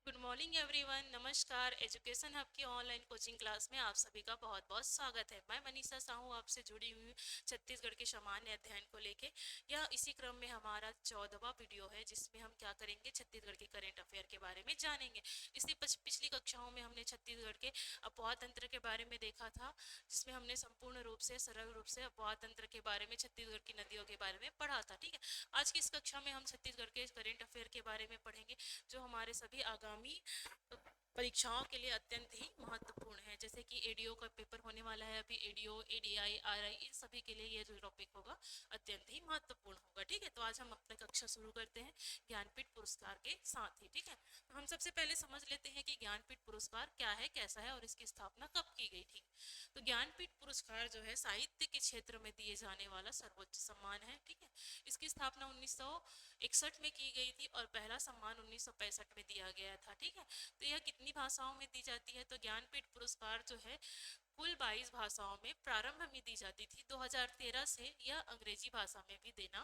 Good morning everyone. नमस्कार। Education hub की online coaching class में आप सभी का बहुत बहुत स्वागत है। मैं मनीषा साहू आपसे जुड़ी हुई हूँ छत्तीसगढ़ के सामान्य अध्ययन को लेके। यह इसी क्रम में हमारा 14वां वीडियो है जिसमें हम क्या करेंगे, छत्तीसगढ़ के करेंट अफेयर के बारे में जानेंगे। इसलिए पिछली कक्षाओं में हमने छत्तीसगढ़ के अपवाह तंत्र के बारे में देखा था, जिसमें हमने संपूर्ण रूप से सरल रूप से अपवाह तंत्र के बारे में, छत्तीसगढ़ की नदियों के बारे में पढ़ा था। ठीक है, आज की इस कक्षा में हम छत्तीसगढ़ के करेंट अफेयर के बारे में पढ़ेंगे जो हमारे सभी आगामी परीक्षाओं के लिए अत्यंत ही महत्वपूर्ण है। जैसे कि एडीओ का पेपर होने वाला है अभी, एडीओ, एडीआई, आरआई, इन सभी के लिए ये जो टॉपिक होगा अत्यंत ही महत्वपूर्ण होगा। ठीक है, तो आज हम अपना कक्षा शुरू करते हैं ज्ञानपीठ पुरस्कार के साथ ही। ठीक है, तो हम सबसे पहले समझ लेते हैं कि ज्ञानपीठ पुरस्कार क्या है, कैसा है और इसकी स्थापना कब की गई थी। तो ज्ञानपीठ पुरस्कार जो है साहित्य के क्षेत्र में दिए जाने वाला सर्वोच्च सम्मान है। ठीक है, इसकी स्थापना 1961 में की गई थी और पहला सम्मान 1965 में दिया गया था। ठीक है, तो यह कितनी भाषाओं में दी जाती है, तो ज्ञानपीठ पुरस्कार जो है कुल 22 भाषाओं में प्रारंभ में दी जाती थी। 2013 से यह अंग्रेजी भाषा में भी देना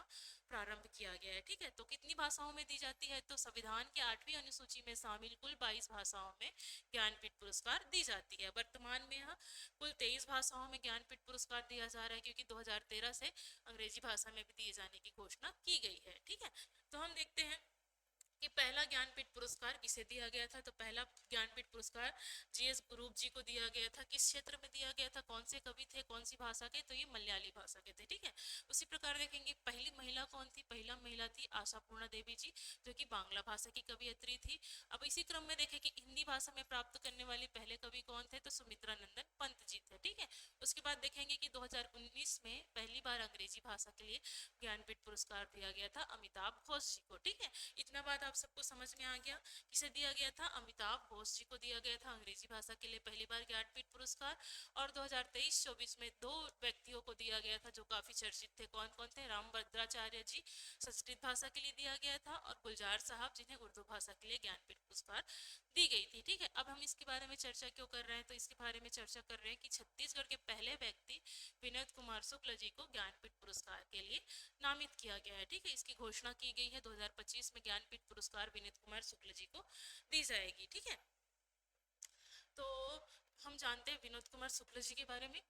प्रारंभ किया गया है। ठीक है, तो कितनी भाषाओं में दी जाती है, तो संविधान के 8वीं अनुसूची में शामिल कुल 22 भाषाओं में ज्ञानपीठ पुरस्कार दी जाती है। वर्तमान में यह कुल 23 भाषाओं में ज्ञानपीठ पुरस्कार दिया जा रहा है, क्योंकि 2013 से अंग्रेजी भाषा में भी दिए जाने की घोषणा की गई है। ठीक है, तो हम देखते हैं कि पहला ज्ञानपीठ पुरस्कार किसे दिया गया था। तो पहला ज्ञानपीठ पुरस्कार जीएस गुरूप जी को दिया गया था। किस क्षेत्र में दिया गया था, कौन से कवि थे, कौन सी भाषा के, तो ये मलयाली भाषा के थे। ठीक है, उसी प्रकार देखेंगे पहली महिला कौन थी, पहला महिला थी आशापूर्णा देवी जी, जो कि बांग्ला भाषा की कवियत्री थी। अब इसी क्रम में देखें कि हिंदी भाषा में प्राप्त करने वाले पहले कवि कौन थे, तो सुमित्रा नंदन पंत जी थे। ठीक है, उसके बाद देखेंगे कि 2019 में पहली बार अंग्रेजी भाषा के लिए ज्ञानपीठ पुरस्कार दिया गया था अमिताभ घोष जी को। ठीक है, इतना बात आप सबको समझ में आ गया। किसे दिया गया था, अमिताभ घोष जी को दिया गया था अंग्रेजी भाषा के लिए पहली बार ज्ञानपीठ पुरस्कार। और 2023-24 में दो व्यक्तियों को दिया गया था जो काफी चर्चित थे। कौन कौन थे, रामभद्राचार्य जी संस्कृत भाषा के लिए दिया गया था, और गुलजार साहब जिन्हें उर्दू भाषा के लिए ज्ञानपीठ पुरस्कार दी गई थी। ठीक है, अब हम इसके बारे में चर्चा क्यों कर रहे हैं, तो इसके बारे में चर्चा कर रहे हैं कि छत्तीसगढ़ के पहले व्यक्ति विनोद कुमार शुक्ल जी को ज्ञानपीठ पुरस्कार के लिए नामित किया गया है। ठीक है, इसकी घोषणा की गई है 2025 में ज्ञानपीठ पुरस्कार विनीत कुमार शुक्ल जी को दी जाएगी। ठीक है, तो हम जानते हैं विनोद कुमार शुक्ल जी के बारे में।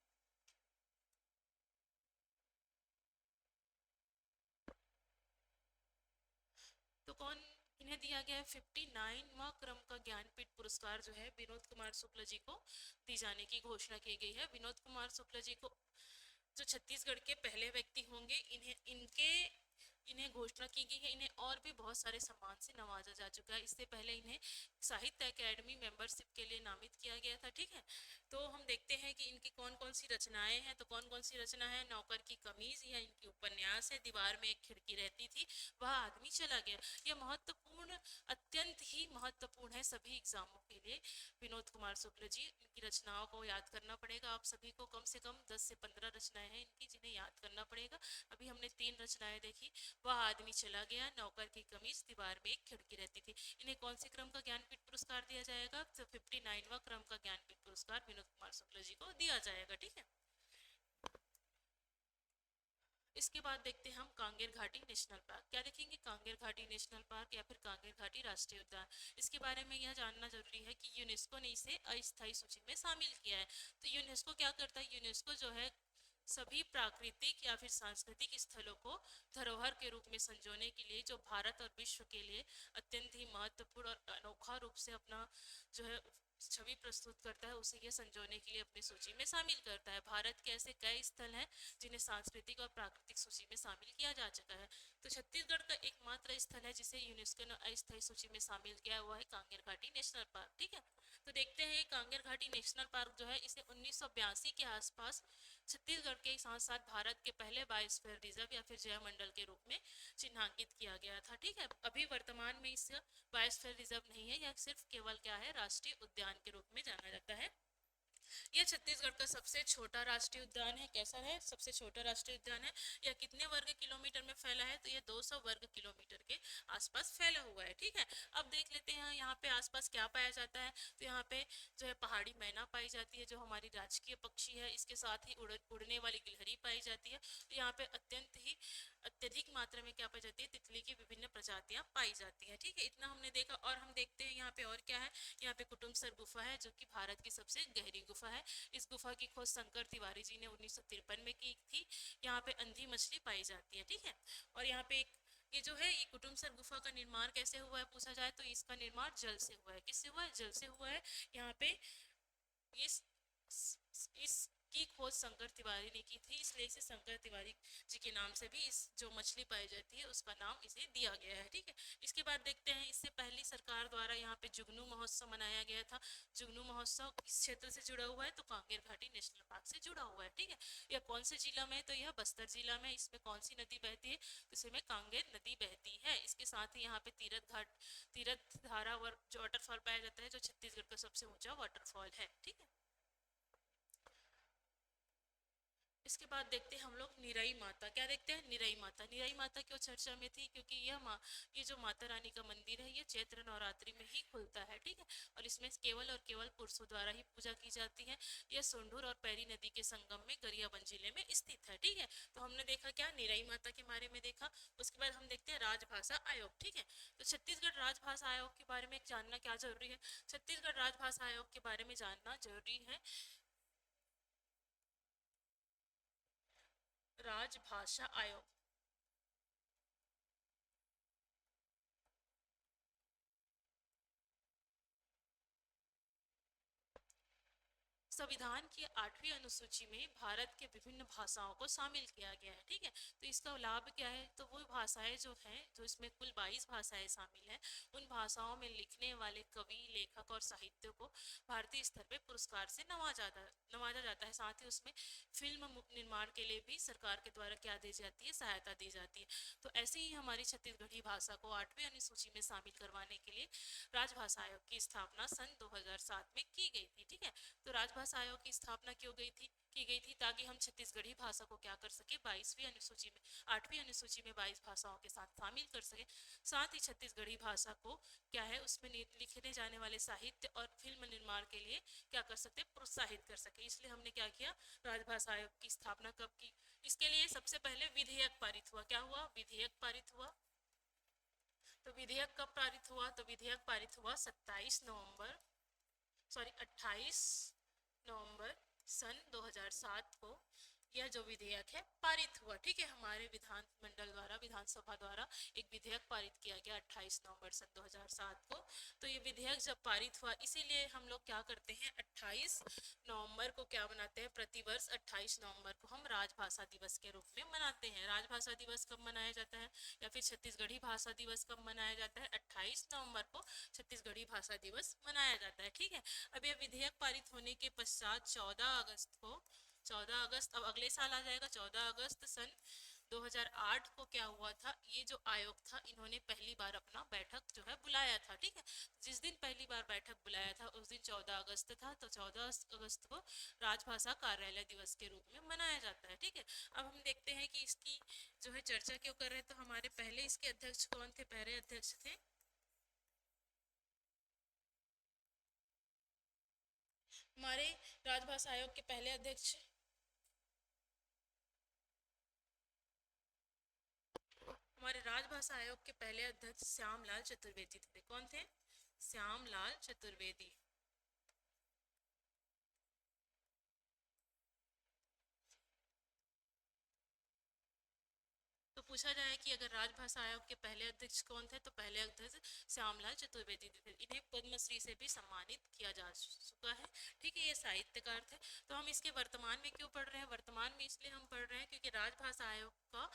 तो कौन, इन्हें दिया गया है 59वां क्रम का ज्ञानपीठ पुरस्कार जो है विनोद कुमार शुक्ल जी को दी जाने की घोषणा की गई है। विनोद कुमार शुक्ल जी को जो छत्तीसगढ़ के पहले व्यक्ति होंगे, इन्हें घोषणा की गई है। इन्हें और भी बहुत सारे सम्मान से नवाजा जा चुका है। इससे पहले इन्हें साहित्य अकेडमी मेंबरशिप के लिए नामित किया गया था। ठीक है, तो हम देखते हैं कि इनकी कौन कौन सी रचनाएं हैं। तो कौन कौन सी रचना है, नौकर की कमीज, यह इनकी उपन्यास है। दीवार में एक खिड़की रहती थी, वह आदमी चला गया, यह महत्वपूर्ण, अत्यंत ही महत्वपूर्ण है सभी एग्जामों के लिए। विनोद कुमार शुक्ल जी, इनकी रचनाओं को याद करना पड़ेगा आप सभी को। कम से कम 10 से 15 रचनाएं हैं इनकी जिन्हें याद करना पड़ेगा। अभी हमने 3 रचनाएं देखी, वह आदमी चला गया, नौकर की कमीज, दीवार में एक खिड़की रहती थी। इन्हें कौन से क्रम का ज्ञानपीठ पुरस्कार दिया जाएगा, तो 59वां क्रम का ज्ञानपीठ पुरस्कार विनोद कुमार शुक्ल जी को दिया जाएगा। ठीक है, इसके बाद देखते हैं हम कांगेर घाटी नेशनल पार्क। क्या देखेंगे, कांगेर घाटी नेशनल पार्क या फिर कांगेर घाटी राष्ट्रीय उद्यान। इसके बारे में यह जानना जरूरी है कि यूनेस्को ने इसे अस्थायी सूची में शामिल किया है। तो यूनेस्को क्या करता है, यूनेस्को जो है सभी प्राकृतिक या फिर सांस्कृतिक स्थलों को धरोहर के रूप में संजोने के लिए, जो भारत और विश्व के लिए अत्यंत ही महत्वपूर्ण और अनोखा रूप से अपना जो है छवि प्रस्तुत करता है, उसे यह संजोने के लिए अपनी सूची में शामिल करता है। भारत के ऐसे कई स्थल हैं जिन्हें सांस्कृतिक और प्राकृतिक सूची में शामिल किया जा चुका है। तो छत्तीसगढ़ का एकमात्र स्थल है जिसे यूनेस्को ने अस्थायी सूची में शामिल किया हुआ है कांगेर घाटी नेशनल पार्क। ठीक है, तो देखते हैं कांगेर घाटी नेशनल पार्क जो है इसे 1982 के आसपास छत्तीसगढ़ के साथ साथ भारत के पहले बायोस्फीयर रिजर्व या फिर जैवमंडल के रूप में चिन्हांकित किया गया था। ठीक है, अभी वर्तमान में इस बायोस्फीयर रिजर्व नहीं है, यह सिर्फ केवल क्या है, राष्ट्रीय उद्यान के रूप में जाना जाता है। यह छत्तीसगढ़ का सबसे छोटा राष्ट्रीय उद्यान है। कैसा है, सबसे छोटा राष्ट्रीय उद्यान है। यह कितने वर्ग किलोमीटर में फैला है, तो यह 200 वर्ग किलोमीटर के आसपास फैला हुआ है। ठीक है, अब देख लेते हैं यहाँ पे आसपास क्या पाया जाता है। तो यहाँ पे जो है पहाड़ी मैना पाई जाती है, जो हमारी राजकीय पक्षी है। इसके साथ ही उड़ने वाली गिलहरी पाई जाती है। तो यहाँ पे अत्यधिक मात्रा में क्या पाई जाती है, तितली की विभिन्न प्रजातियां पाई जाती हैं। ठीक है, इतना हमने देखा। और हम देखते हैं यहाँ पे और क्या है। यहाँ पे कुटुम्बसर गुफा है, जो कि भारत की सबसे गहरी गुफा है। इस गुफा की खोज शंकर तिवारी जी ने 1953 में की थी। यहाँ पे अंधी मछली पाई जाती है। ठीक है, और यहाँ पे ये जो है, ये कुटुम्बसर गुफा का निर्माण कैसे हुआ है पूछा जाए तो इसका निर्माण जल से हुआ है। किससे हुआ है, जल से हुआ है। यहाँ पे इस इसकी खोज शंकर तिवारी ने की थी, इसलिए इसे शंकर तिवारी जी के नाम से भी इस जो मछली पाई जाती है उसका नाम इसे दिया गया है। ठीक है, इसके बाद देखते हैं, इससे पहली सरकार द्वारा यहाँ पे जुगनू महोत्सव मनाया गया था। जुगनू महोत्सव किस क्षेत्र से जुड़ा हुआ है, तो कांगेर घाटी नेशनल पार्क से जुड़ा हुआ है। ठीक है, यह कौन से जिला में है, तो यह बस्तर जिला में। इसमें कौन सी नदी बहती है, तो इसमें कांगेर नदी बहती है। इसके साथ ही यहाँ पे तीरथ धारा जो वाटरफॉल पाया जाता है, जो छत्तीसगढ़ का सबसे ऊंचा वाटरफॉल है। ठीक है, इसके बाद देखते हैं हम लोग निराई माता। क्या देखते हैं, निराई माता। निराई माता क्यों चर्चा में थी, क्योंकि ये जो माता रानी का मंदिर है, ये चैत्र नवरात्रि में ही खुलता है। ठीक है, और इसमें केवल और केवल पुरुषों द्वारा ही पूजा की जाती है। यह सोंढूर और पैरी नदी के संगम में गरियाबंद जिले में स्थित है। ठीक है, तो हमने देखा क्या, निराई माता के बारे में देखा। उसके बाद हम देखते हैं राजभाषा आयोग। ठीक है, तो छत्तीसगढ़ राजभाषा आयोग के बारे में जानना क्या जरूरी है। छत्तीसगढ़ राजभाषा आयोग के बारे में जानना जरूरी है। राजभाषा आयोग संविधान की 8वीं अनुसूची में भारत के विभिन्न भाषाओं को शामिल किया गया है। ठीक है, तो इसका लाभ क्या है, तो वो भाषाएं जो हैं, जो इसमें कुल 22 भाषाएं शामिल हैं, उन भाषाओं में लिखने वाले कवि, लेखक और साहित्य को भारतीय स्तर पे पुरस्कार से नवाजा जाता है। साथ ही उसमें फिल्म निर्माण के लिए भी सरकार के द्वारा क्या दी जाती है, सहायता दी जाती है। तो ऐसे ही हमारी छत्तीसगढ़ी भाषा को 8वीं अनुसूची में शामिल करवाने के लिए राजभाषा आयोग की स्थापना सन 2007 में की गई थी। ठीक है, तो राजभाषा आयोग की स्थापना क्यों की गई थी, ताकि हम छत्तीसगढ़ी भाषा को क्या कर सके, 22वीं अनुसूची में 8वीं अनुसूची में 22 भाषाओं के साथ शामिल कर सके। साथ ही छत्तीसगढ़ी भाषा को क्या है, उसमें लिखने जाने वाले साहित्य और फिल्म निर्माण के लिए क्या कर सकते, प्रोत्साहित कर सके। इसलिए हमने क्या किया, राजभाषा आयोग की स्थापना कब की, इसके लिए सबसे पहले विधेयक पारित हुआ। क्या हुआ, विधेयक पारित हुआ। तो विधेयक कब पारित हुआ, तो विधेयक पारित हुआ 28 नवंबर सन 2007 को यह जो विधेयक है पारित हुआ। ठीक है, हमारे विधानमंडल द्वारा, विधानसभा द्वारा एक विधेयक पारित किया गया 28 नवंबर सन 2007 को। तो ये विधेयक जब पारित हुआ, इसीलिए हम लोग क्या करते हैं, 28 नवंबर को क्या मनाते हैं, प्रतिवर्ष 28 नवंबर को हम राजभाषा दिवस के रूप में मनाते हैं। राजभाषा दिवस कब मनाया जाता है, या फिर छत्तीसगढ़ी भाषा दिवस कब मनाया जाता है, 28 नवंबर को छत्तीसगढ़ी भाषा दिवस मनाया जाता है। ठीक है, अब यह विधेयक पारित होने के पश्चात 14 अगस्त, अब अगले साल आ जाएगा 14 अगस्त सन 2008 को क्या हुआ था, ये जो आयोग था, इन्होंने पहली बार अपना बैठक जो है बुलाया था। ठीक है, जिस दिन पहली बार बैठक बुलाया था उस दिन 14 अगस्त था। तो 14 अगस्त को राजभाषा कार्यालय दिवस के रूप में मनाया जाता है। ठीक है, अब हम देखते हैं कि इसकी जो है चर्चा क्यों कर रहे हैं। तो हमारे पहले इसके अध्यक्ष कौन थे, पहले अध्यक्ष थे हमारे राजभाषा आयोग के पहले अध्यक्ष, हमारे राजभाषा आयोग के पहले अध्यक्ष श्यामलाल चतुर्वेदी थे। कौन थे, श्यामलाल चतुर्वेदी। तो पूछा जाए कि अगर राजभाषा आयोग के पहले अध्यक्ष कौन थे, तो पहले अध्यक्ष श्यामलाल चतुर्वेदी थे। इन्हें पद्मश्री से भी सम्मानित किया जा चुका है। ठीक है, ये साहित्यकार थे। तो हम इसके वर्तमान में क्यों पढ़ रहे हैं, वर्तमान में इसलिए हम पढ़ रहे हैं क्योंकि राजभाषा आयोग का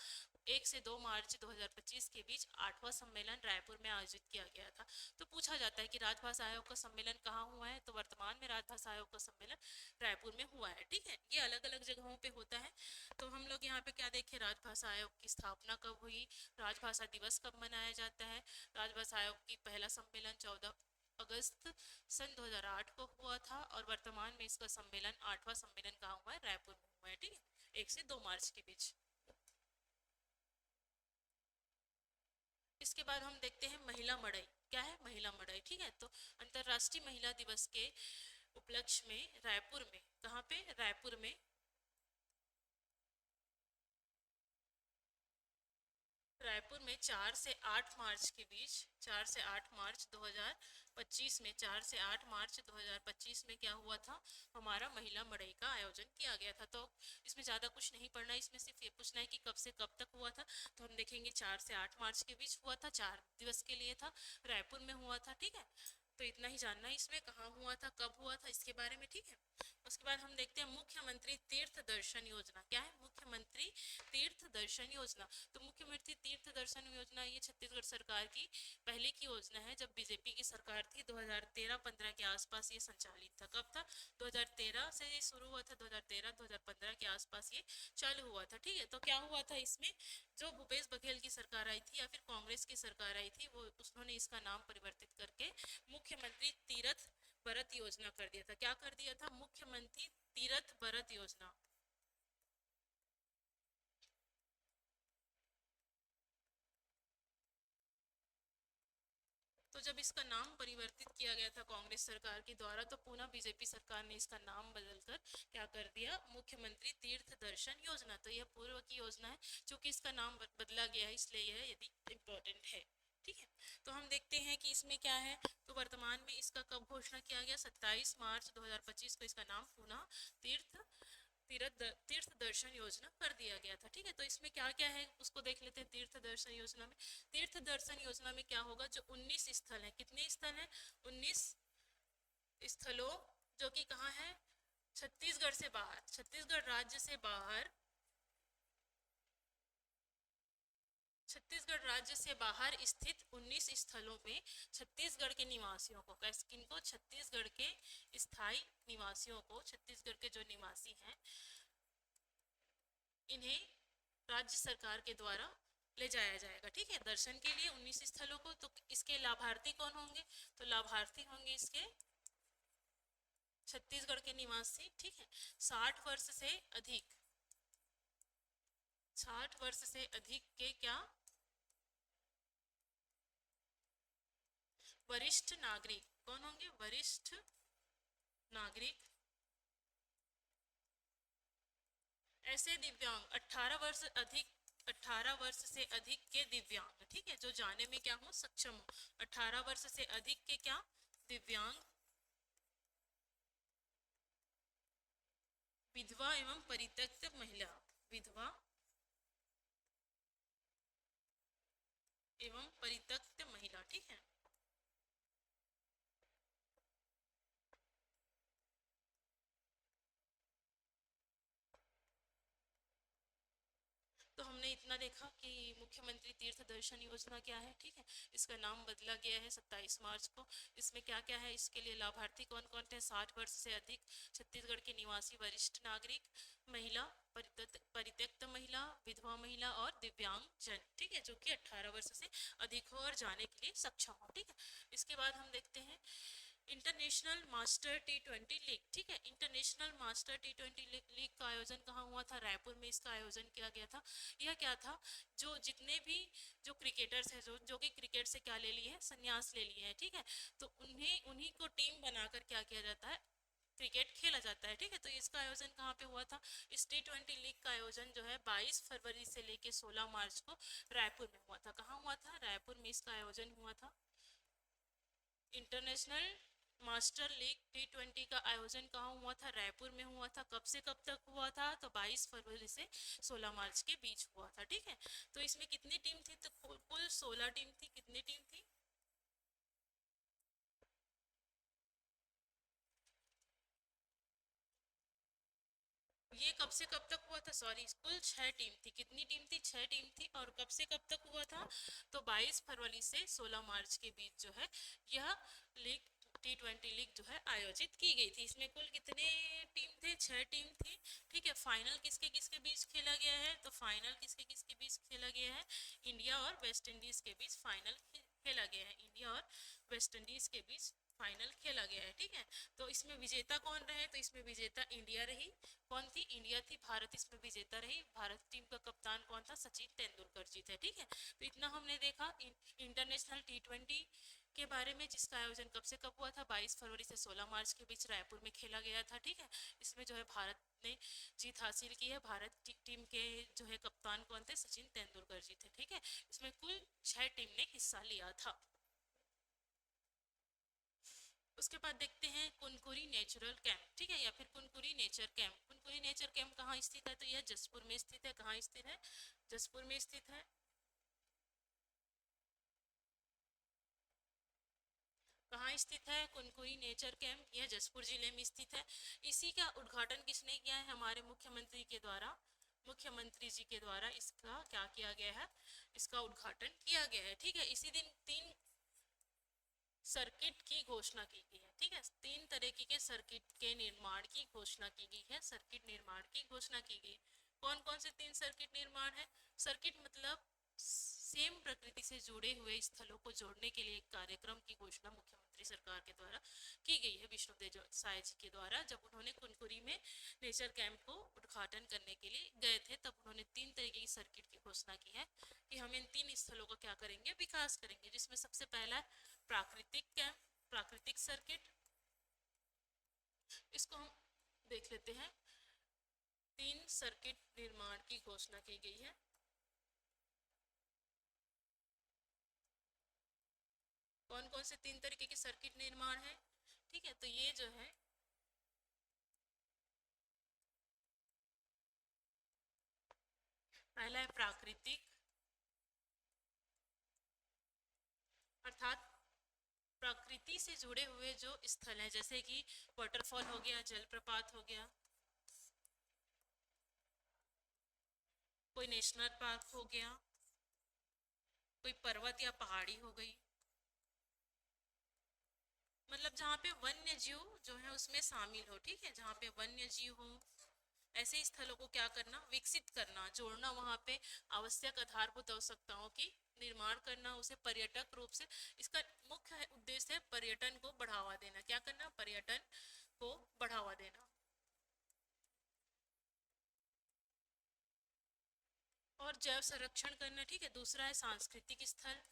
1 से 2 मार्च 2025 के बीच 8वां सम्मेलन रायपुर में आयोजित किया गया था। तो पूछा जाता है कि राजभाषा आयोग का सम्मेलन कहाँ हुआ है, तो वर्तमान में राजभाषा आयोग का सम्मेलन रायपुर में हुआ है। ठीक है, ये अलग अलग जगहों पे होता है। तो हम लोग यहाँ पे क्या देखें, राजभाषा आयोग की स्थापना कब हुई, राजभाषा दिवस कब मनाया जाता है। राजभाषा आयोग की पहला सम्मेलन 14 अगस्त सन 2008 को हुआ था, और वर्तमान में इसका सम्मेलन 8वां सम्मेलन कहाँ हुआ है, रायपुर में हुआ है। ठीक है, 1 से 2 मार्च के बीच। इसके बाद हम देखते हैं महिला मड़ई। क्या है महिला मड़ई? ठीक है, तो अंतर्राष्ट्रीय महिला दिवस के उपलक्ष्य में रायपुर में, कहाँ पे? रायपुर में रायपुर में 4 से 8 मार्च के बीच, 4 से 8 मार्च 2025 में, 4 से 8 मार्च 2025 में क्या हुआ था? हमारा महिला मड़ई का आयोजन किया गया था। तो इसमें ज़्यादा कुछ नहीं पढ़ना है, इसमें सिर्फ ये पूछना है कि कब से कब तक हुआ था। तो हम देखेंगे 4 से 8 मार्च के बीच हुआ था, 4 दिवस के लिए था, रायपुर में हुआ था। ठीक है, तो इतना ही जानना है इसमें, कहाँ हुआ था, कब हुआ था, इसके बारे में। ठीक है, उसके बाद हम देखते हैं मुख्यमंत्री तीर्थ दर्शन योजना। क्या है? मुख्यमंत्री तीर्थ दर्शन योजना। तो मुख्यमंत्री तीर्थ दर्शन योजना ये छत्तीसगढ़ सरकार की पहले की योजना है, जब बीजेपी की सरकार थी 2013-15 के आसपास ये संचालित था। कब था? 2013 से ये शुरू हुआ था, 2013-2015 के आसपास ये चालू हुआ था। ठीक है, तो क्या हुआ था इसमें? जो भूपेश बघेल की सरकार आई थी या फिर कांग्रेस की सरकार आई थी, वो उन्होंने इसका नाम परिवर्तित करके मुख्यमंत्री तीरथ भरत योजना कर दिया था। क्या कर दिया था? मुख्यमंत्री तीरथ भरत योजना। तो जब इसका नाम परिवर्तित किया गया था कांग्रेस सरकार के द्वारा, तो पुनः बीजेपी सरकार ने इसका नाम बदलकर क्या कर दिया? मुख्यमंत्री तीर्थ दर्शन योजना। तो यह पूर्व की योजना है, क्योंकि इसका नाम बदला गया है इसलिए यह यदि इम्पोर्टेंट है। ठीक है, तो हम देखते हैं कि इसमें क्या है। तो वर्तमान में इसका कब घोषणा किया गया? 27 मार्च 2025 को इसका नाम पुनः तीर्थ तीर्थ दर्शन योजना कर दिया गया था। ठीक है, तो इसमें क्या क्या है उसको देख लेते हैं। तीर्थ दर्शन योजना में, तीर्थ दर्शन योजना में क्या होगा? जो 19 स्थल है, कितने स्थल हैं? 19 स्थलों, जो कि कहाँ है? छत्तीसगढ़ से बाहर, छत्तीसगढ़ राज्य से बाहर, छत्तीसगढ़ राज्य से बाहर स्थित 19 स्थलों में छत्तीसगढ़ के निवासियों को, कैसे, किनको? छत्तीसगढ़ के स्थायी निवासियों को, छत्तीसगढ़ के जो निवासी हैं, इन्हें राज्य सरकार के द्वारा ले जाया जाएगा। ठीक है, दर्शन के लिए 19 स्थलों को। तो इसके लाभार्थी कौन होंगे? तो लाभार्थी होंगे इसके छत्तीसगढ़ के निवासी। ठीक है, 60 वर्ष से अधिक, 60 वर्ष से अधिक के क्या? वरिष्ठ नागरिक। कौन होंगे? वरिष्ठ नागरिक। ऐसे दिव्यांग 18 वर्ष अधिक, 18 वर्ष से अधिक के दिव्यांग। ठीक है, जो जाने में क्या हो? सक्षम हो। 18 वर्ष से अधिक के क्या? दिव्यांग, विधवा एवं परित्यक्त महिला, विधवा एवं परित्यक्त महिला। ठीक है, तो हमने इतना देखा कि मुख्यमंत्री तीर्थ दर्शन योजना क्या है। ठीक है, इसका नाम बदला गया है 27 मार्च को। इसमें क्या क्या है? इसके लिए लाभार्थी कौन कौन थे? 60 वर्ष से अधिक छत्तीसगढ़ के निवासी वरिष्ठ नागरिक, महिला, परित्यक्त महिला, विधवा महिला और दिव्यांग जन। ठीक है, जो कि 18 वर्ष से अधिक हो और जाने के लिए सक्षम हो। ठीक है, इसके बाद हम देखते हैं इंटरनेशनल मास्टर T20 लीग। ठीक है, इंटरनेशनल मास्टर T20 लीग का आयोजन कहाँ हुआ था? रायपुर में इसका आयोजन किया गया था। यह क्या था? जो जितने भी जो क्रिकेटर्स हैं, जो कि क्रिकेट से क्या ले लिए हैं? संन्यास ले लिए हैं। ठीक है, तो उन्हीं को टीम बनाकर क्या किया जाता है? क्रिकेट खेला जाता है। ठीक है, तो इसका आयोजन कहाँ पे हुआ था? इस T20 लीग का आयोजन जो है 22 फरवरी से लेके 16 मार्च को रायपुर में हुआ था। कहाँ हुआ था? रायपुर में इसका आयोजन हुआ था। इंटरनेशनल मास्टर लीग T20 का आयोजन कहाँ हुआ था? रायपुर में हुआ था। कब से कब तक हुआ था? तो 22 फरवरी से 16 मार्च के बीच हुआ था। ठीक है, तो इसमें कितनी टीम थी? तो कुल 16 टीम थी। कितनी टीम थी? ये कब से कब तक हुआ था? सॉरी, कुल 6 टीम थी। कितनी टीम थी? 6 टीम थी। और कब से कब तक हुआ था? तो 22 फरवरी से 16 मार्च के बीच जो है यह लीग T20 लीग जो है आयोजित की गई थी। इसमें कुल कितने टीम थे? 6 टीम थी। ठीक है, फाइनल किसके किसके बीच खेला गया है? तो फाइनल किसके किसके बीच खेला गया है? इंडिया और वेस्ट इंडीज के बीच फाइनल खेला गया है। इंडिया और वेस्ट इंडीज के बीच फाइनल खेला गया है। ठीक है, तो इसमें विजेता कौन रहे? तो इसमें विजेता इंडिया रही। कौन थी? इंडिया थी। भारत इसमें विजेता रही। भारत टीम का कप्तान कौन था? सचिन तेंदुलकर जी थे। ठीक है, तो इतना हमने देखा इंटरनेशनल T20 के बारे में, जिसका आयोजन कब से कब हुआ था? 22 फरवरी से 16 मार्च के बीच रायपुर में खेला गया था। ठीक है, इसमें जो है भारत ने जीत हासिल की है। भारत टीम के जो है कप्तान कौन थे? सचिन तेंदुलकर जी थे। ठीक है, इसमें कुल 6 टीम ने हिस्सा लिया था। उसके बाद देखते हैं कुनकुरी नेचुरल कैंप। ठीक है, या फिर Kunkuri nature camp. Kunkuri nature camp कहाँ स्थित है? तो यह जसपुर में स्थित है। कहाँ स्थित है? जसपुर में स्थित है। कहाँ स्थित है कुनकुरी नेचर कैंप? यह जसपुर जिले में स्थित है। इसी का उद्घाटन किसने किया है? हमारे मुख्यमंत्री के द्वारा, मुख्यमंत्री जी के द्वारा इसका क्या किया गया है? इसका उद्घाटन किया गया है। ठीक है, इसी दिन 3 सर्किट की घोषणा की गई है। ठीक है, 3 तरीके के सर्किट के निर्माण की घोषणा की गई है। सर्किट निर्माण की घोषणा की गई। कौन कौन से 3 सर्किट निर्माण है? सर्किट मतलब सेम प्रकृति से जुड़े हुए स्थलों को जोड़ने के लिए एक कार्यक्रम की घोषणा मुख्यमंत्री सरकार के द्वारा की गई है, विष्णुदेव साय जी के द्वारा। जब उन्होंने कुनकुरी में नेचर कैंप को उद्घाटन करने के लिए गए थे, तब उन्होंने 3 तरीके की सर्किट की घोषणा की है कि हम इन 3 स्थलों का क्या करेंगे? विकास करेंगे। जिसमें सबसे पहला है प्राकृतिक कैंप, प्राकृतिक सर्किट। इसको हम देख लेते हैं। 3 सर्किट निर्माण की घोषणा की गई है। कौन कौन से 3 तरीके के सर्किट निर्माण है? ठीक है, तो ये जो है पहला है प्राकृतिक, अर्थात प्रकृति से जुड़े हुए जो स्थल है, जैसे कि वाटरफॉल हो गया, जलप्रपात हो गया, कोई नेशनल पार्क हो गया, कोई पर्वत या पहाड़ी हो गई। मतलब जहाँ पे वन्य जीव जो है उसमें शामिल हो। ठीक है, जहाँ पे वन्य जीव हो, ऐसे स्थलों को क्या करना? विकसित करना, जोड़ना। वहाँ पे आवश्यक आधारभूत आवश्यकताओं की निर्माण करना, उसे पर्यटक रूप से। इसका मुख्य उद्देश्य है पर्यटन को बढ़ावा देना। क्या करना? पर्यटन को बढ़ावा देना। और जैव संरक्षण करना। ठीक है, दूसरा है सांस्कृतिक स्थल,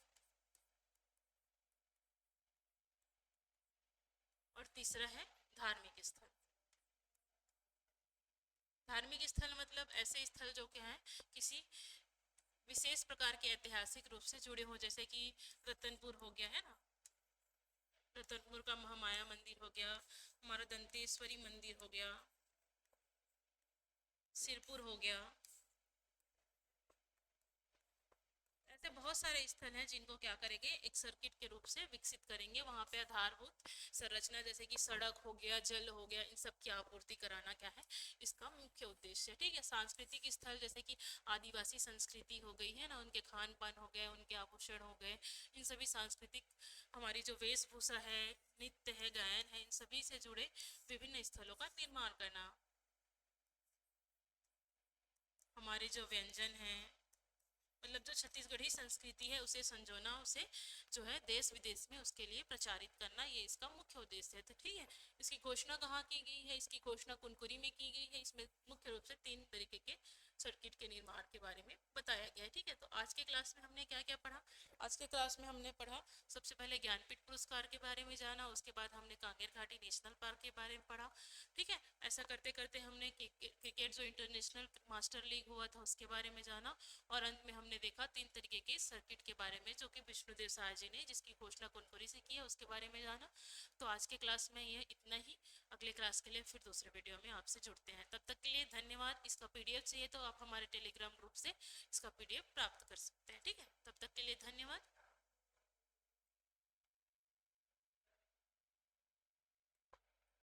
और तीसरा है धार्मिक स्थल। धार्मिक स्थल मतलब ऐसे स्थल जो क्या है किसी विशेष प्रकार के ऐतिहासिक रूप से जुड़े हो, जैसे कि रतनपुर हो गया है ना, रतनपुर का महामाया मंदिर हो गया, हमारा दंतेश्वरी मंदिर हो गया, सिरपुर हो गया। ऐसे बहुत सारे स्थल हैं जिनको क्या करेंगे? एक सर्किट के रूप से विकसित करेंगे। वहाँ पे आधारभूत संरचना जैसे कि सड़क हो गया, जल हो गया, इन सब की आपूर्ति कराना क्या है इसका मुख्य उद्देश्य है। ठीक है, सांस्कृतिक स्थल जैसे कि आदिवासी संस्कृति हो गई है ना, उनके खान पान हो गए, उनके आभूषण हो गए, इन सभी सांस्कृतिक, हमारी जो वेशभूषा है, नृत्य है, गायन है, इन सभी से जुड़े विभिन्न स्थलों का निर्माण करना। हमारे जो व्यंजन है, मतलब जो छत्तीसगढ़ी संस्कृति है उसे संजोना, उसे जो है देश विदेश में उसके लिए प्रचारित करना, ये इसका मुख्य उद्देश्य है। तो ठीक है, इसकी घोषणा कहाँ की गई है? इसकी घोषणा कुनकुरी में की गई है। इसमें मुख्य रूप से 3 तरीके के सर्किट के निर्माण के बारे में बताया गया है। ठीक है, तो आज के क्लास में हमने क्या क्या पढ़ा? आज के क्लास में हमने पढ़ा सबसे पहले ज्ञानपीठ पुरस्कार के बारे में जाना, उसके बाद हमने कांगेर घाटी नेशनल पार्क के बारे में पढ़ा। ठीक है, ऐसा करते करते हमने क्रिकेट जो इंटरनेशनल मास्टर लीग हुआ था उसके बारे में जाना, और अंत में हमने देखा 3 तरीके के सर्किट के बारे में जो कि विष्णुदेव साय जी ने, जिसकी घोषणा कुनकुरी से की है, उसके बारे में जाना। तो आज के क्लास में यह इतना ही। अगले क्लास के लिए फिर दूसरे वीडियो में आपसे जुड़ते हैं। तब तक के लिए धन्यवाद। इसका पीडीएफ चाहिए तो आप हमारे टेलीग्राम ग्रुप से इसका पीडीएफ प्राप्त कर सकते हैं। ठीक है, तब तक के लिए धन्यवाद।